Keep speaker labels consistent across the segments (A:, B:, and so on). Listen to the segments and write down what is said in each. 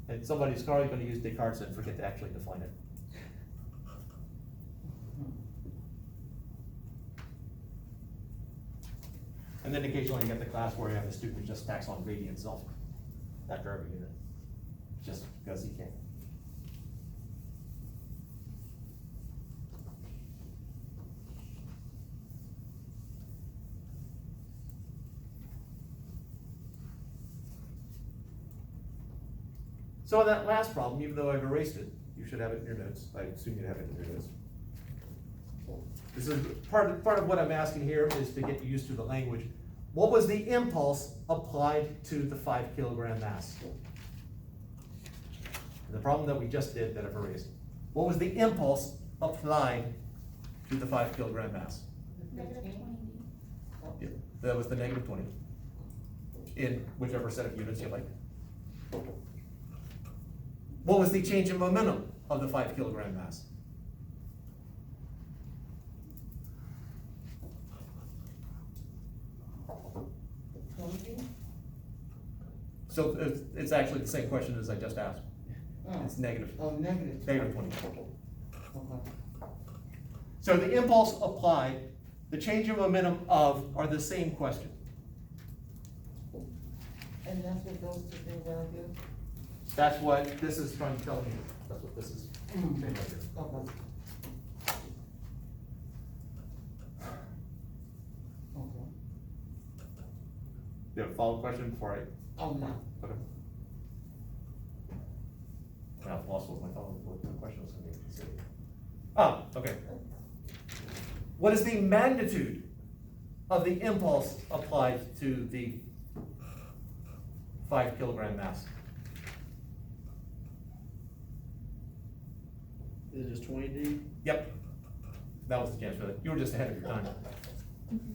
A: And somebody's probably going to use Descartes and forget to actually define it. And then occasionally you get the class where you have a student who just tacks on gradients off after every unit, just because he can. So in that last problem, even though I've erased it, you should have it in your notes. I assume you have it in your notes. This is part of what I'm asking here is to get you used to the language. What was the impulse applied to the 5 kilogram mass? The problem that we just did that I've erased. What was the impulse applied to the 5 kilogram mass? Yeah, that was the negative 20 in whichever set of units you like. What was the change in momentum of the 5 kilogram mass? So it's actually the same question as I just asked.
B: Oh.
A: It's negative.
B: Oh, negative.
A: Negative 20.
B: Okay.
A: So the impulse applied, the change in momentum of are the same question.
B: And that's what those two things are do?
A: That's what this is trying to tell you. That's what this is saying right here.
B: Okay. Okay.
A: You have a follow-up question before I?
B: Oh, no.
A: Okay. Now I've lost what the question was going to be. Ah, okay. What is the magnitude of the impulse applied to the 5 kilogram mass?
C: Is it just 20D?
A: Yep. That was the chance for that. You were just ahead of your time.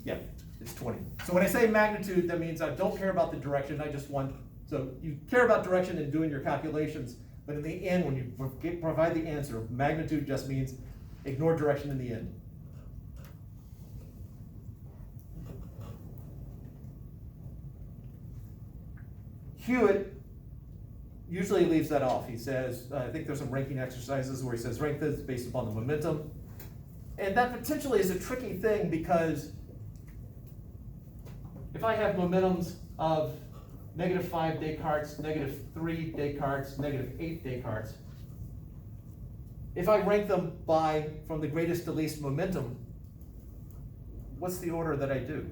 A: Yeah, it's 20. So when I say magnitude, that means I don't care about the direction. I just want, so you care about direction in doing your calculations, but in the end, when you provide the answer, magnitude just means ignore direction in the end. Hewitt usually leaves that off. He says, I think there's some ranking exercises where he says rank this based upon the momentum. And that potentially is a tricky thing because if I have momentums of -5 Descartes, -3 Descartes, -8 Descartes, if I rank them from the greatest to least momentum, what's the order that I do?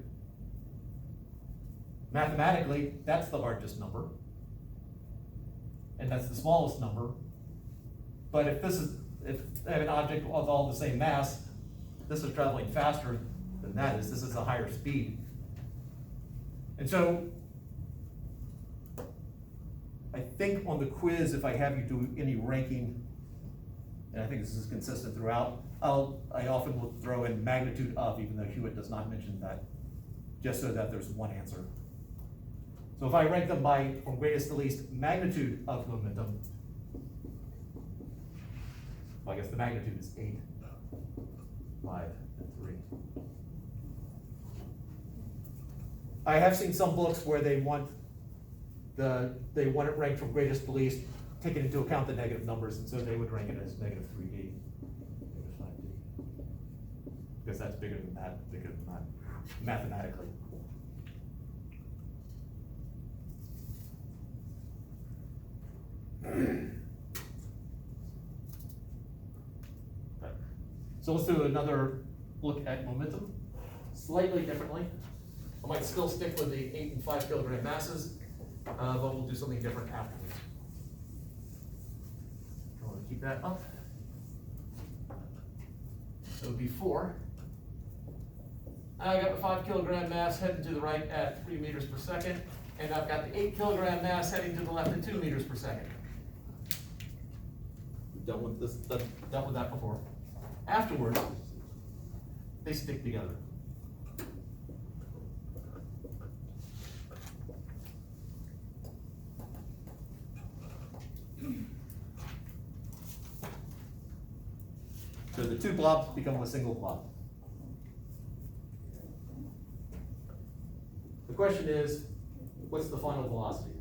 A: Mathematically, that's the largest number. And that's the smallest number. But if I have an object of all the same mass, this is traveling faster than that is. This is a higher speed. And so, I think on the quiz, if I have you do any ranking, and I think this is consistent throughout, I often will throw in magnitude of, even though Hewitt does not mention that, just so that there's one answer. So if I rank them from greatest to least magnitude of momentum, well, I guess the magnitude is 8, 5, and 3. I have seen some books where they want it ranked from greatest to least, taking into account the negative numbers, and so they would rank it as -3D, -5D, because that's bigger than that, mathematically. So let's do another look at momentum, slightly differently. I might still stick with the 8 and 5 kilogram masses, but we'll do something different afterwards. I want to keep that up. So before, I got the 5 kilogram mass heading to the right at 3 meters per second, and I've got the 8 kilogram mass heading to the left at 2 meters per second. We've dealt with this, dealt with that before. Afterwards, they stick together. So the two blobs become a single blob. The question is, what's the final velocity?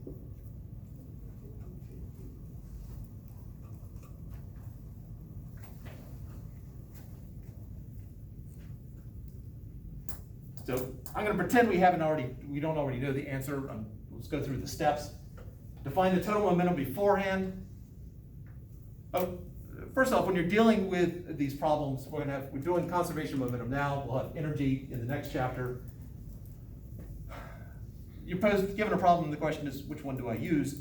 A: So I'm gonna pretend we don't already know the answer. Let's go through the steps. Define the total momentum beforehand. Oh, first off, when you're dealing with these problems, we're doing conservation momentum now. We'll have energy in the next chapter. Given a problem, the question is, which one do I use?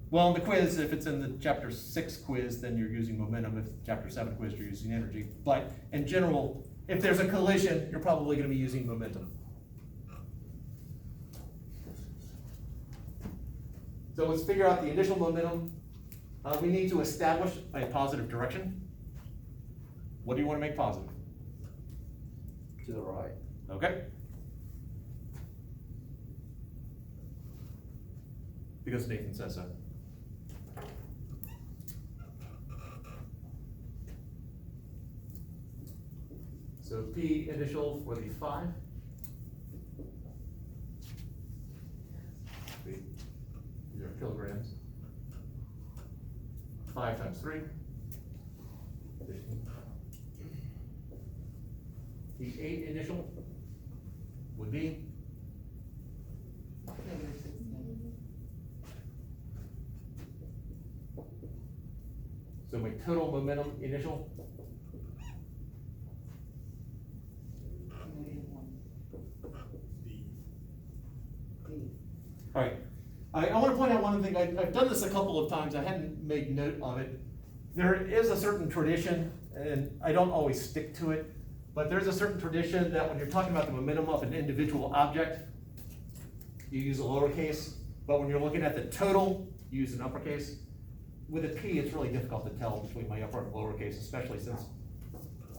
A: Well, in the quiz, if it's in the chapter 6 quiz, then you're using momentum. If it's chapter 7 quiz, you're using energy. But in general, if there's a collision, you're probably gonna be using momentum. So let's figure out the initial momentum. We need to establish a positive direction. What do you wanna make positive?
C: To the right.
A: Okay. Because Nathan says so. So P initial for the 5. These are kilograms. 5 times 3. The 8 initial would be so my total momentum initial. All right, I want to point out one thing. I've done this a couple of times. I hadn't made note of it. There is a certain tradition, and I don't always stick to it, but there's a certain tradition that when you're talking about the momentum of an individual object, you use a lowercase, but when you're looking at the total, you use an uppercase. With a P, it's really difficult to tell between my upper and lowercase, especially since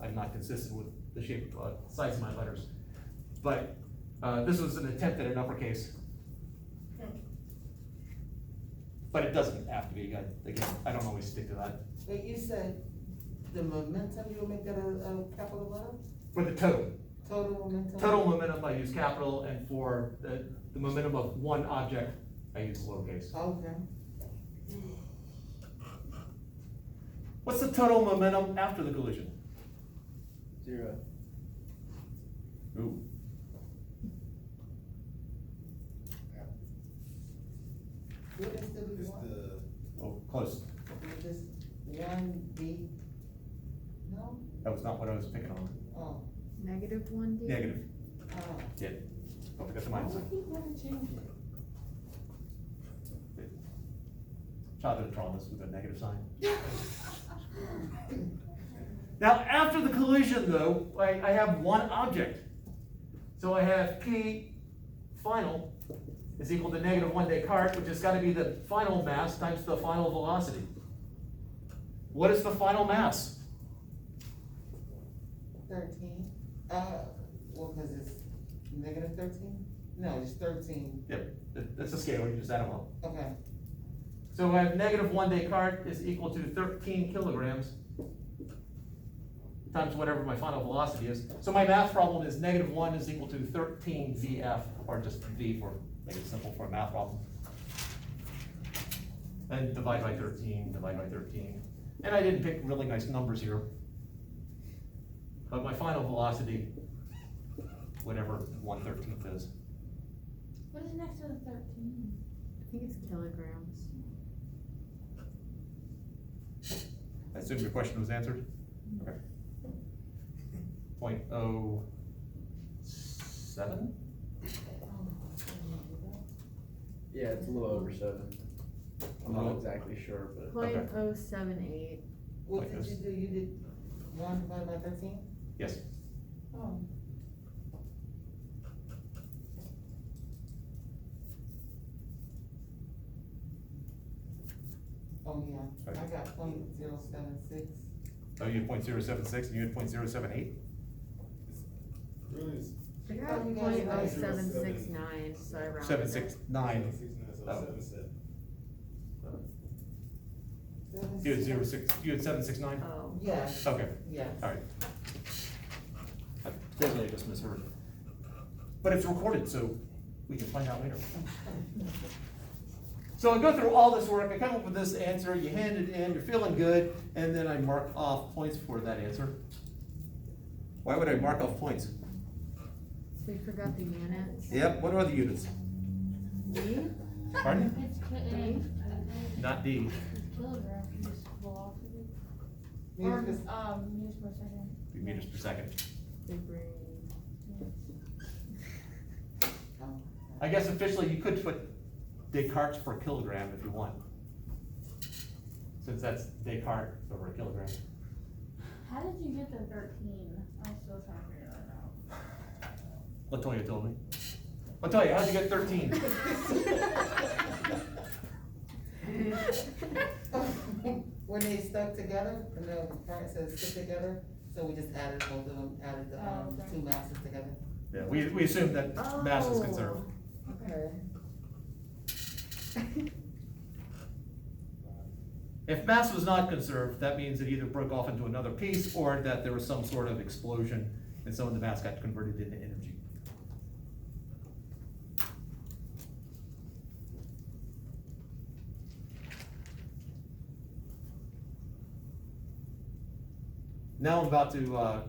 A: I'm not consistent with the shape, size of my letters. But this was an attempt at an uppercase. But it doesn't have to be. Again, I don't always stick to that.
B: But you said the momentum, you will make that a capital letter?
A: For the total.
B: Total momentum?
A: Total momentum, I use capital, and for the momentum of one object, I use lowercase.
B: Okay.
A: What's the total momentum after the collision?
C: 0.
A: Ooh.
B: What is the one?
A: Oh, close.
B: Is this 1B? No?
A: That was not what I was picking on.
B: Oh.
D: -1D?
A: Negative.
B: Oh.
A: Yeah. Don't forget the
B: Why
A: minus
B: would
A: sign.
B: he want to change it?
A: Childhood traumas with a negative sign. Now, after the collision though, I have one object. So I have P final is equal to -1 Descartes, which has got to be the final mass times the final velocity. What is the final mass?
B: 13. Well, because it's -13? No, it's 13.
A: Yep, that's a scalar, you just add them up.
B: Okay.
A: So I have -1 Descartes is equal to 13 kilograms times whatever my final velocity is. So my math problem is -1 is equal to 13 VF, or just V for, make it simple for a math problem. And divide by 13, divide by 13. And I didn't pick really nice numbers here. But my final velocity, whatever 1/13 is.
D: What is next to the 13? I think it's kilograms.
A: I assume your question was answered? Okay. 0.07?
C: Yeah, it's a little over 7. I'm not exactly sure, but.
D: .078.
B: What did you do? You did 1 divided by 13?
A: Yes.
B: Oh. Oh, yeah, I got .076.
A: Oh, you had 0.076 and you had 0.078?
E: Really?
D: I got
B: you guys got
D: .0769, so I rounded it.
A: 769. Oh. You had 769?
D: Oh.
B: Yes.
A: Okay,
B: Yes.
A: all right. Definitely I just misheard. But it's recorded, so we can find out later. So I go through all this work, I come up with this answer, you hand it in, you're feeling good, and then I mark off points for that answer. Why would I mark off points?
D: We forgot the units.
A: Yep, what are the units?
D: D?
A: Pardon?
E: It's
D: D?
A: Not D.
E: it's kilogram, just velocity.
B: Meters
E: Meters per second.
A: Meters per second.
D: Big brain.
A: I guess officially you could put Descartes per kilogram if you want. Since that's Descartes over a kilogram.
E: How did you get the 13? I'm still trying to figure that out.
A: Latoya told me. Latoya, how'd you get 13?
B: When they stuck together, and the parent says stick together, so we just added both of them, added the,
E: Oh, okay.
B: two masses together.
A: Yeah, we assumed that mass is conserved.
D: Okay.
A: If mass was not conserved, that means it either broke off into another piece or that there was some sort of explosion and some of the mass got converted into energy. Now I'm about to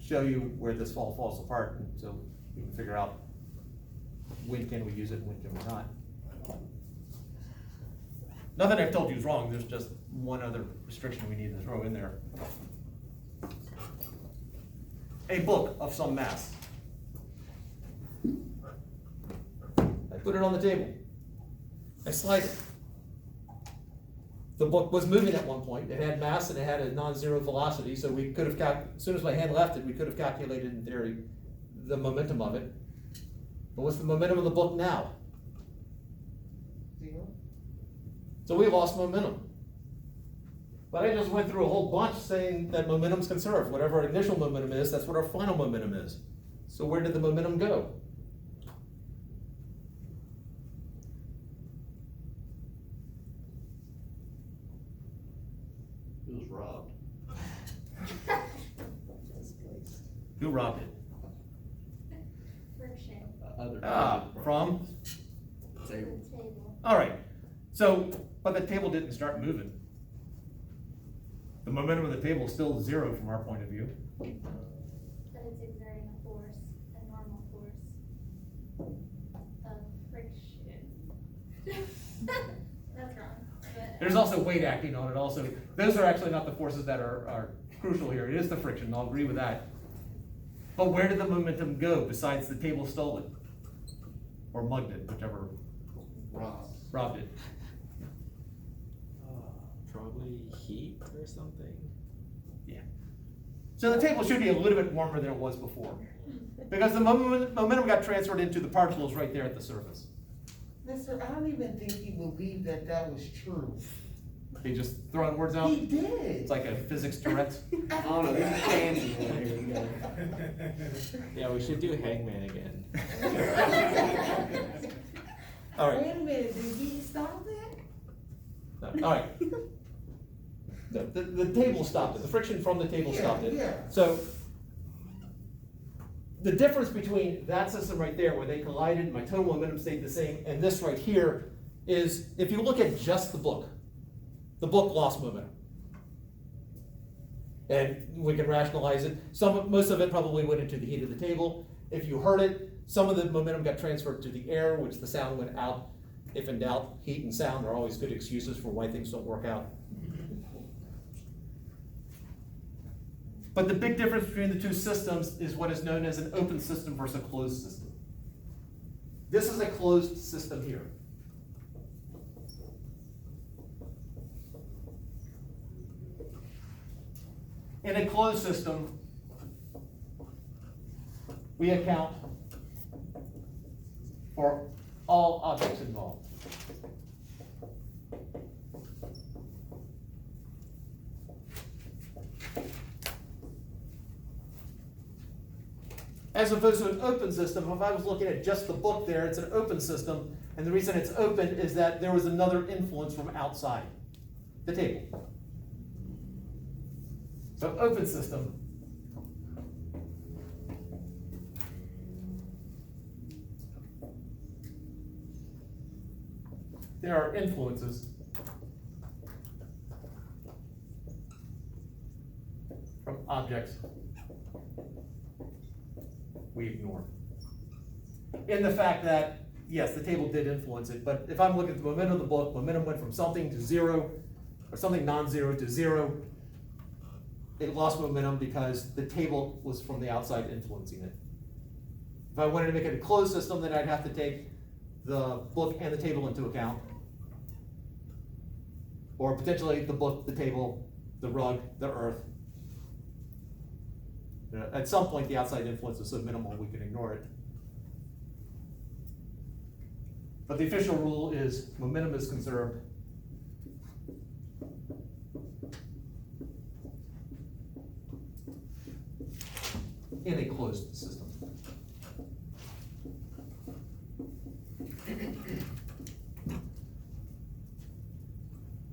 A: show you where this all falls apart, and so we can figure out when can we use it and when can we not. Nothing I've told you is wrong, there's just one other restriction we need to throw in there. A book of some mass. I put it on the table. I slide it. The book was moving at one point, it had mass and it had a non-zero velocity, so we could have, as soon as my hand left it, we could have calculated in theory the momentum of it. But what's the momentum of the book now?
B: 0.
A: So we lost momentum. But I just went through a whole bunch saying that momentum's conserved. Whatever our initial momentum is, that's what our final momentum is. So where did the momentum go?
C: It was robbed.
A: Who robbed it?
E: Friction.
C: Other.
A: From?
C: Table.
E: Table.
A: All right. So, but the table didn't start moving. The momentum of the table is still 0 from our point of view.
E: But it's exerting a force, a normal force of friction. That's wrong. But,
A: There's also weight acting on it also. Those are actually not the forces that are crucial here. It is the friction, I'll agree with that. But where did the momentum go besides the table stole it? Or mugged it, whichever, robbed it.
F: Probably heat or something.
A: Yeah. So the table should be a little bit warmer than it was before. Because the momentum got transferred into the particles right there at the surface.
B: Mister, I don't even think he believed that that was true.
A: He just throwing words out?
B: He did.
A: It's like a physics Tourette's.
C: I don't know, this is fancy. Here we go.
F: Yeah, we should do Hangman again.
A: All right.
B: Wait a minute, did he stop that?
A: No, all right. The table stopped it. The friction from the table stopped it.
B: Yeah.
A: So the difference between that system right there where they collided, my total momentum stayed the same, and this right here is, if you look at just the book lost momentum. And we can rationalize it. Most of it probably went into the heat of the table. If you heard it, some of the momentum got transferred to the air, which the sound went out. If in doubt, heat and sound are always good excuses for why things don't work out. But the big difference between the two systems is what is known as an open system versus a closed system. This is a closed system here. In a closed system, we account for all objects involved. As opposed to an open system, if I was looking at just the book there, it's an open system, and the reason it's open is that there was another influence from outside the table. So open system. There are influences from objects we ignore. In the fact that, yes, the table did influence it, but if I'm looking at the momentum of the book, momentum went from something to zero, or something non-zero to zero. It lost momentum because the table was from the outside influencing it. If I wanted to make it a closed system, then I'd have to take the book and the table into account. Or potentially the book, the table, the rug, the earth. At some point, the outside influence is so minimal we can ignore it. But the official rule is momentum is conserved. In a closed system.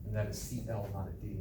A: And that is CL, not a D.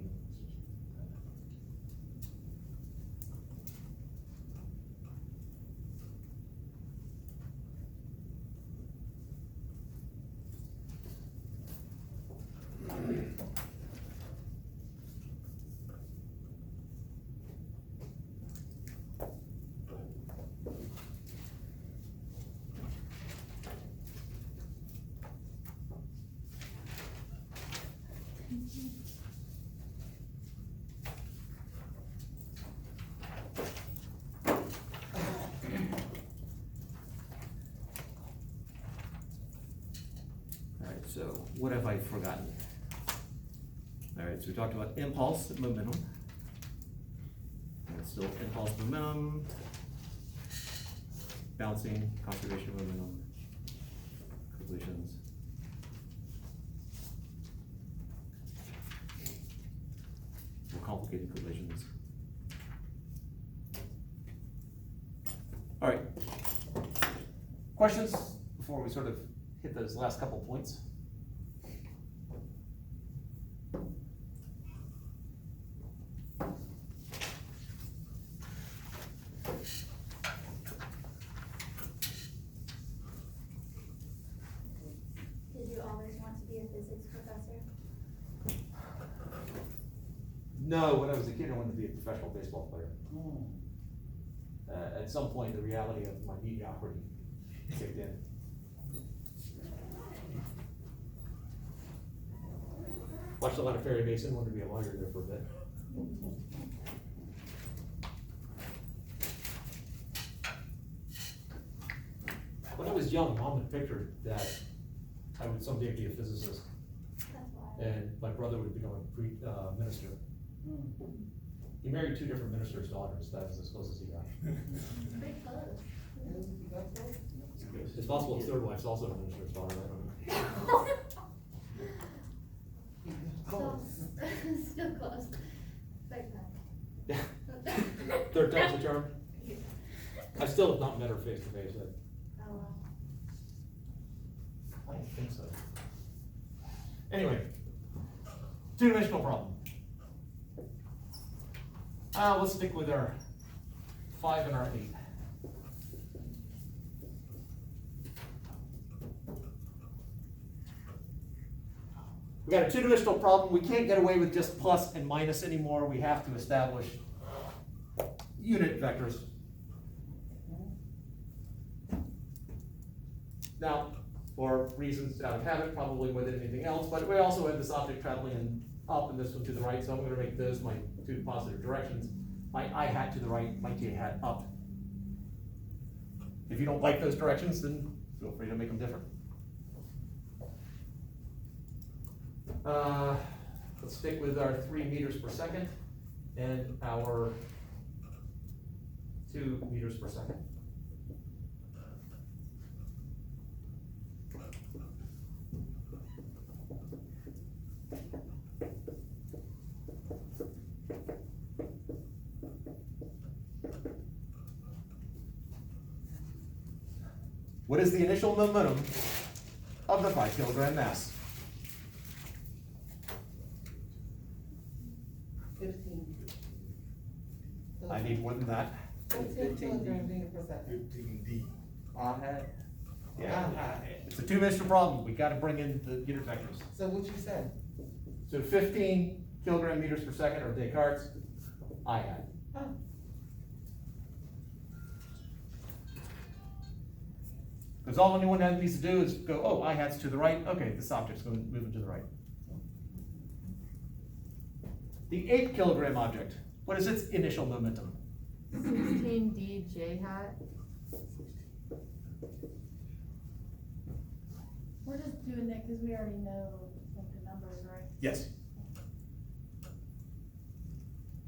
A: So what have I forgotten? All right, so we talked about impulse and momentum. And still impulse, momentum, bouncing, conservation of momentum, collisions. More complicated collisions. All right. Questions before we sort of hit those last couple points?
E: Did you always want to be a physics professor?
A: No, when I was a kid, I wanted to be a professional baseball player. At some point, the reality of my mediocrity kicked in. Watched a lot of Perry Mason, wanted to be a lawyer there for a bit. When I was young, Mom had pictured that I would someday be a physicist,
E: That's why.
A: and my brother would become a minister. He married two different ministers' daughters, that was as close as he got.
E: Pretty close.
A: It's possible the third wife's also a minister's daughter, I don't know.
E: Still close. Third time.
A: Yeah. Third time's the charm. I still have not met her face to face yet.
E: Oh, wow.
A: I don't think so. Anyway, two-dimensional problem. Let's stick with our 5 and our 8. We got a two-dimensional problem. We can't get away with just plus and minus anymore. We have to establish unit vectors. Now, for reasons out of habit, probably more than anything else, but we also have this object traveling up and this one to the right, so I'm going to make those my two positive directions. My I hat to the right, my j hat up. If you don't like those directions, then feel free to make them different. Let's stick with our 3 meters per second and our 2 meters per second. What is the initial momentum of the 5 kilogram mass?
B: 15.
A: I need more than that.
B: 15 kilograms meter per second.
C: 15D. On hat.
A: Yeah, it's a two-dimensional problem. We gotta bring in the unit vectors.
B: So what you said?
A: So 15 kilogram meters per second, or Descartes, I hat.
B: Oh.
A: Because all anyone needs to do is go, oh, I hat's to the right, okay, this object's going to move to the right. The 8 kilogram object, what is its initial momentum?
D: 16D J hat.
E: We're just doing that because we already know like the numbers, right?
A: Yes.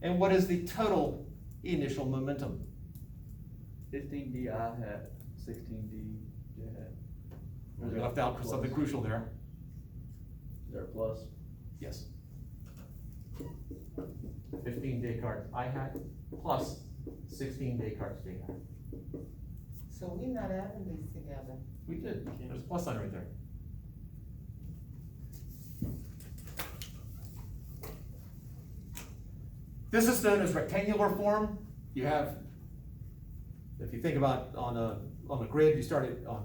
A: And what is the total initial momentum?
C: 15D I hat, 16D J hat.
A: We left out something crucial there.
C: Is there a plus?
A: Yes. 15 Descartes I hat plus 16 Descartes J hat.
B: So we're not adding these together.
A: We did, there's a plus sign right there. This is known as rectangular form. You have, if you think about on a grid, you start it on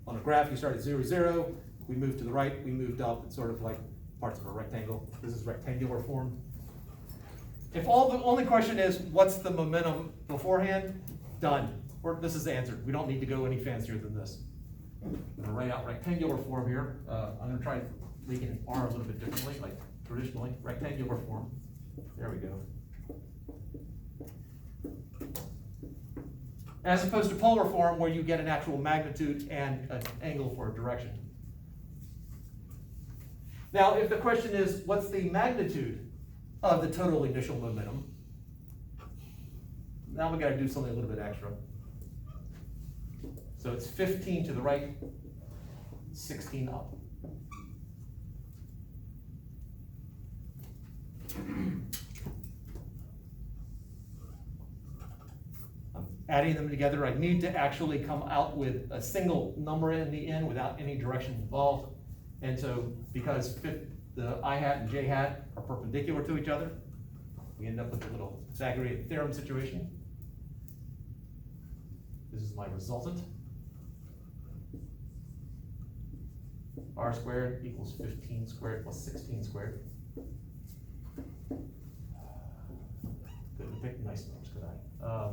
A: a graph, you start at 0, 0. We moved to the right, we moved up. It's sort of like parts of a rectangle. This is rectangular form. If the only question is, what's the momentum beforehand? Done. This is answered. We don't need to go any fancier than this. I'm gonna write out rectangular form here. I'm gonna try making an R a little bit differently, like traditionally, rectangular form. There we go. As opposed to polar form, where you get an actual magnitude and an angle for a direction. Now, if the question is, what's the magnitude of the total initial momentum? Now we gotta do something a little bit extra. So it's 15 to the right, 16 up. I'm adding them together. I need to actually come out with a single number in the end without any direction involved. And so, because the I hat and J hat are perpendicular to each other, we end up with a little Pythagorean theorem situation. This is my resultant. R squared equals 15 squared plus 16 squared. Couldn't pick nice numbers, could I?